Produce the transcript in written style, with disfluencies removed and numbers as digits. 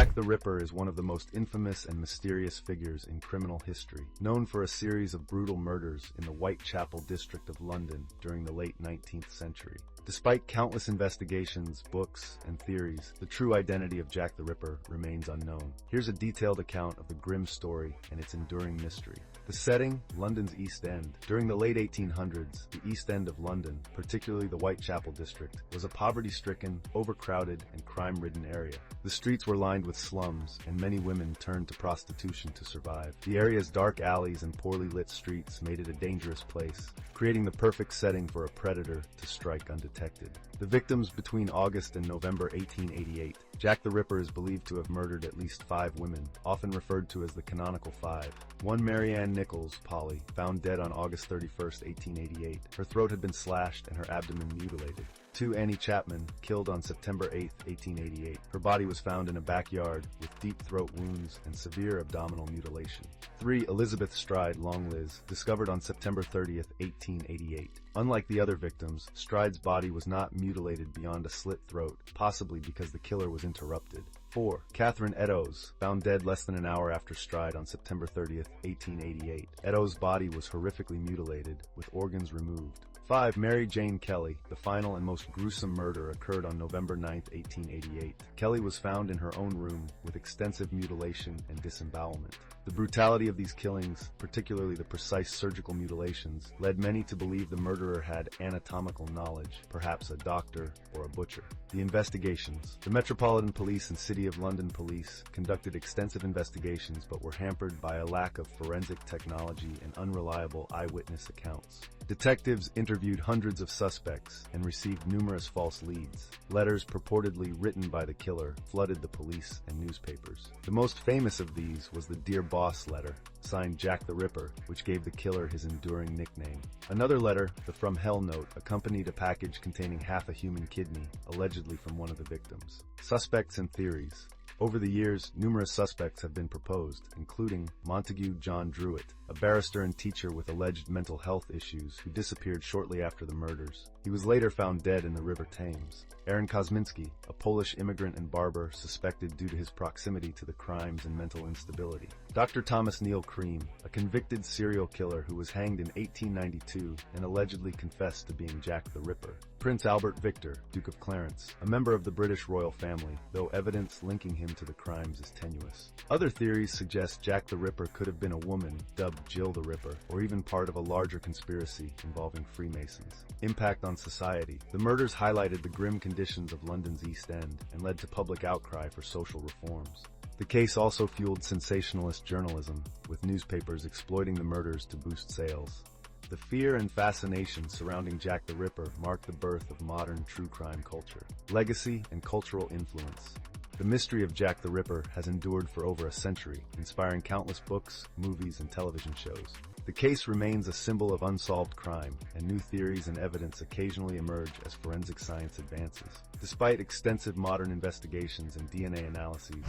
Jack the Ripper is one of the most infamous and mysterious figures in criminal history, known for a series of brutal murders in the Whitechapel district of London during the late 19th century. Despite countless investigations, books, and theories, the true identity of Jack the Ripper remains unknown. Here's a detailed account of the grim story and its enduring mystery. The setting, London's East End. During the late 1800s, the East End of London, particularly the Whitechapel district, was a poverty-stricken, overcrowded, and crime-ridden area. The streets were lined with slums, and many women turned to prostitution to survive. The area's dark alleys and poorly lit streets made it a dangerous place, creating the perfect setting for a predator to strike undetected. The victims between August and November 1888. Jack the Ripper is believed to have murdered at least 5 women, often referred to as the canonical 5. One Mary Ann Nichols, Polly, found dead on August 31, 1888. Her throat had been slashed and her abdomen mutilated. 2 Annie Chapman, killed on September 8, 1888. Her body was found in a backyard with deep throat wounds and severe abdominal mutilation. 3 Elizabeth Stride, Long Liz, discovered on September 30, 1888. Unlike the other victims, Stride's body was not mutilated beyond a slit throat, possibly because the killer was interrupted. 4 Catherine Eddowes, found dead less than an hour after Stride on September 30, 1888. Eddowes' body was horrifically mutilated, with organs removed. 5 Mary Jane Kelly. The final and most gruesome murder occurred on November 9, 1888. Kelly was found in her own room with extensive mutilation and disembowelment. The brutality of these killings, particularly the precise surgical mutilations, led many to believe the murderer had anatomical knowledge, perhaps a doctor or a butcher. The investigations. The Metropolitan Police and City of London Police conducted extensive investigations but were hampered by a lack of forensic technology and unreliable eyewitness accounts. Detectives interviewed hundreds of suspects and received numerous false leads. Letters purportedly written by the killer flooded the police and newspapers. The most famous of these was the Dear Boss letter, signed Jack the Ripper, which gave the killer his enduring nickname. Another letter, the From Hell note, accompanied a package containing half a human kidney, allegedly from one of the victims. Suspects and theories. Over the years, numerous suspects have been proposed, including Montague John Druitt, a barrister and teacher with alleged mental health issues who disappeared shortly after the murders. He was later found dead in the River Thames. Aaron Kosminski, a Polish immigrant and barber suspected due to his proximity to the crimes and mental instability. Dr. Thomas Neil Cream, a convicted serial killer who was hanged in 1892 and allegedly confessed to being Jack the Ripper. Prince Albert Victor, Duke of Clarence, a member of the British royal family, though evidence linking him to the crimes is tenuous. Other theories suggest Jack the Ripper could have been a woman, dubbed Jill the Ripper, or even part of a larger conspiracy involving Freemasons. Impact on society. The murders highlighted the grim conditions of London's East End and led to public outcry for social reforms. The case also fueled sensationalist journalism, with newspapers exploiting the murders to boost sales. The fear and fascination surrounding Jack the Ripper marked the birth of modern true crime culture. Legacy and cultural influence. The mystery of Jack the Ripper has endured for over a century, inspiring countless books, movies, and television shows. The case remains a symbol of unsolved crime, and new theories and evidence occasionally emerge as forensic science advances. Despite extensive modern investigations and DNA analyses,